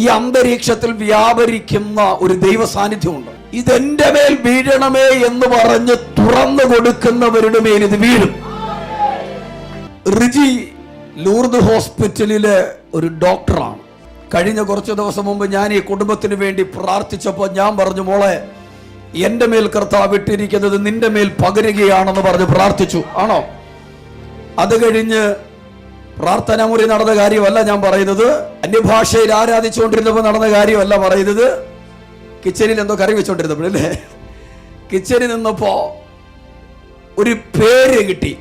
ഈ അന്തരീക്ഷത്തിൽ വ്യാപരിക്കുന്ന ഒരു ദൈവ സാന്നിധ്യമുണ്ട്. ഇതെന്റെ മേൽ വീഴണമേ എന്ന് പറഞ്ഞ് തുറന്നു കൊടുക്കുന്നവരുടെ മേൽ ഇത് വീഴും. റിജി ലൂർദ് ഹോസ്പിറ്റലിലെ ഒരു ഡോക്ടറാണ്. കഴിഞ്ഞ കുറച്ച് ദിവസം മുമ്പ് ഞാൻ ഈ കുടുംബത്തിന് വേണ്ടി പ്രാർത്ഥിച്ചപ്പോൾ ഞാൻ പറഞ്ഞു, മോളെ, എന്റെ മേൽ കർത്താവ് ഇട്ടിരിക്കുന്നത് നിന്റെ മേൽ പകരുകയാണെന്ന് പറഞ്ഞ് പ്രാർത്ഥിച്ചു. ആണോ? അത് കഴിഞ്ഞ് പ്രാർത്ഥനാ മുറി നടന്ന കാര്യമല്ല ഞാൻ പറയുന്നത്, അന്യഭാഷയിൽ ആരാധിച്ചുകൊണ്ടിരുന്നപ്പോൾ നടന്ന കാര്യമല്ല പറയുന്നത്. കിച്ചണിൽ എന്തോ കറി വെച്ചോണ്ടിരുന്നപ്പോഴല്ലേ, കിച്ചണിൽ നിന്നപ്പോ ഒരു പേര് കിട്ടി.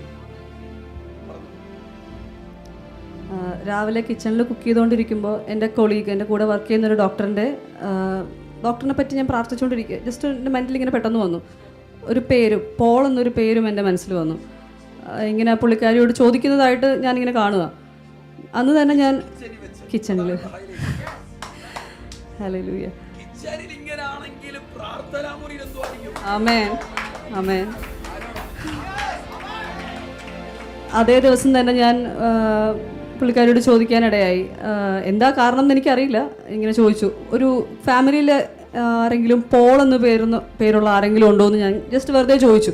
രാവിലെ കിച്ചണിൽ കുക്ക് ചെയ്തുകൊണ്ടിരിക്കുമ്പോൾ എൻ്റെ കൊളീഗ്, എൻ്റെ കൂടെ വർക്ക് ചെയ്യുന്ന ഒരു ഡോക്ടറിനെ പറ്റി ഞാൻ പ്രാർത്ഥിച്ചുകൊണ്ടിരിക്കുക. ജസ്റ്റ് എൻ്റെ മനസ്സിൽ ഇങ്ങനെ പെട്ടെന്ന് വന്നു ഒരു പേര്, പോൾ എന്നൊരു പേരും എൻ്റെ മനസ്സിൽ വന്നു. ഇങ്ങനെ പുള്ളിക്കാരിയോട് ചോദിക്കുന്നതായിട്ട് ഞാനിങ്ങനെ കാണുക. അന്ന് തന്നെ ഞാൻ കിച്ചണിൽ ഹല്ലേലൂയ, ആമേൻ ആമേൻ. അതേ ദിവസം തന്നെ ഞാൻ പുള്ളിക്കാരോട് ചോദിക്കാനിടയായി. എന്താ കാരണം എന്ന് എനിക്കറിയില്ല. ഇങ്ങനെ ചോദിച്ചു, ഒരു ഫാമിലിയിൽ ആരെങ്കിലും പോൾ എന്ന് പേരുള്ള ആരെങ്കിലും ഉണ്ടോ എന്ന് ഞാൻ ജസ്റ്റ് വെറുതെ ചോദിച്ചു.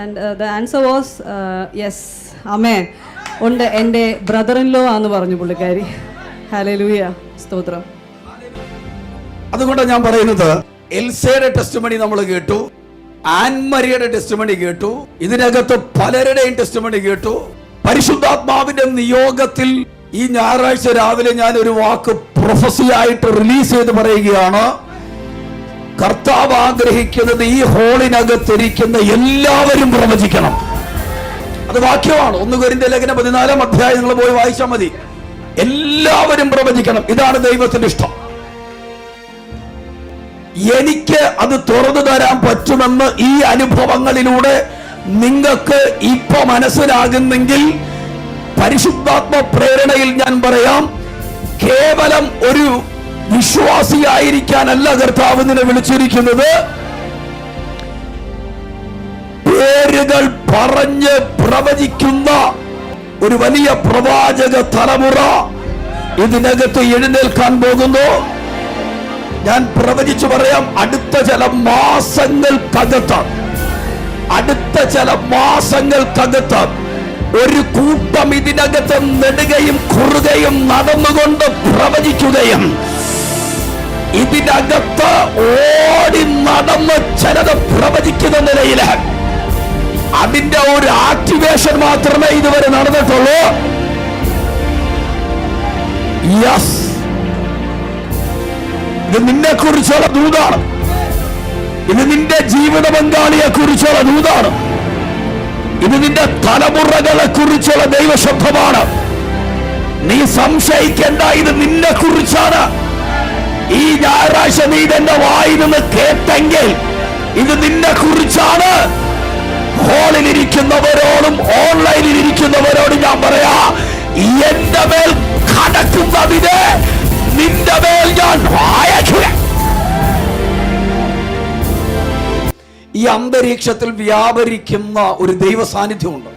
And the answer was yes, ആമേൻ, ഉണ്ട്, എൻ്റെ ബ്രദർ ഇൻ ലോ ആണെന്ന് പറഞ്ഞു പുള്ളിക്കാരി. ഹല്ലേലൂയ, സ്തോത്രം. അതുകൊണ്ടാണ് ഞാൻ പറയുന്നത്, എൽസയുടെ ടെസ്റ്റിമണി നമ്മൾ കേട്ടു, ആൻമരിയുടെ ടെസ്റ്റിമണി കേട്ടു, ഇതിനകത്ത് പലരുടെയും ടെസ്റ്റിമണി കേട്ടു. പരിശുദ്ധാത്മാവിന്റെ നിയോഗത്തിൽ ഈ ഞായറാഴ്ച രാവിലെ ഞാൻ ഒരു വാക്ക് പ്രൊഫസിയായിട്ട് റിലീസ് ചെയ്ത് പറയുകയാണ്. കർത്താവ് ആഗ്രഹിക്കുന്നത് ഈ ഹോളിനകത്തിരിക്കുന്ന എല്ലാവരും പ്രവചിക്കണം. അത് വാക്യമാണ്. 1 കൊരിന്ത്യർ ലേഖനം 14-ാം അധ്യായം നിങ്ങൾ പോയി വായിച്ചാൽ മതി. എല്ലാവരും പ്രവചിക്കണം. ഇതാണ് ദൈവത്തിന്റെ ഇഷ്ടം. എനിക്ക് അത് തുറന്നു തരാൻ പറ്റുമെന്ന് ഈ അനുഭവങ്ങളിലൂടെ നിങ്ങൾക്ക് ഇപ്പൊ മനസ്സിലാകുന്നെങ്കിൽ, പരിശുദ്ധാത്മ പ്രേരണയിൽ ഞാൻ പറയാം, കേവലം ഒരു വിശ്വാസിയായിരിക്കാനല്ല കർത്താവ് നിന്നെ വിളിച്ചിരിക്കുന്നത്. പേരുകൾ പറഞ്ഞ് പ്രവചിക്കുന്ന ഒരു വലിയ പ്രവാചക തലമുറ ഇതിനകത്ത് എഴുന്നേൽക്കാൻ പോകുന്നു. ഞാൻ പ്രവചിച്ചു പറയാം, അടുത്ത ചില മാസങ്ങൾക്കകത്ത് ഒരു കൂട്ടം ഇതിനകത്ത് നെടുകയും കുറുകയും നടന്നുകൊണ്ട് പ്രവചിക്കുകയും, ഇതിനകത്ത് ഓടി നടന്ന് ചിലത് പ്രവചിക്കുന്ന നിലയിൽ അതിന്റെ ഒരു ആക്ടിവേഷൻ മാത്രമേ ഇതുവരെ നടന്നിട്ടുള്ളൂ. യെസ്, ഇത് നിന്നെ കുറിച്ചുള്ള ദൂതാണ്. ഇത് നിന്റെ ജീവിത പങ്കാളിയെ കുറിച്ചുള്ള ദൂതാണ്. ഇത് നിന്റെ തലമുറകളെ കുറിച്ചുള്ള ദൈവശബ്ദമാണ്. നീ സംശയിക്കേണ്ട, ഇത് നിന്നെ കുറിച്ചാണ്. ഈ ഞായറാഴ്ച നീ ഇതെന്റെ വായിൽ നിന്ന് കേട്ടെങ്കിൽ ഇത് നിന്നെ കുറിച്ചാണ്. ഹോളിലിരിക്കുന്നവരോടും ഓൺലൈനിലിരിക്കുന്നവരോടും ഞാൻ പറയാ, എന്റെ മേൽ കടക്കുന്നതിനെ നിന്റെ മേൽ ഞാൻ അയക്കുക. ഈ അന്തരീക്ഷത്തിൽ വ്യാപരിക്കുന്ന ഒരു ദൈവ സാന്നിധ്യമുണ്ട്.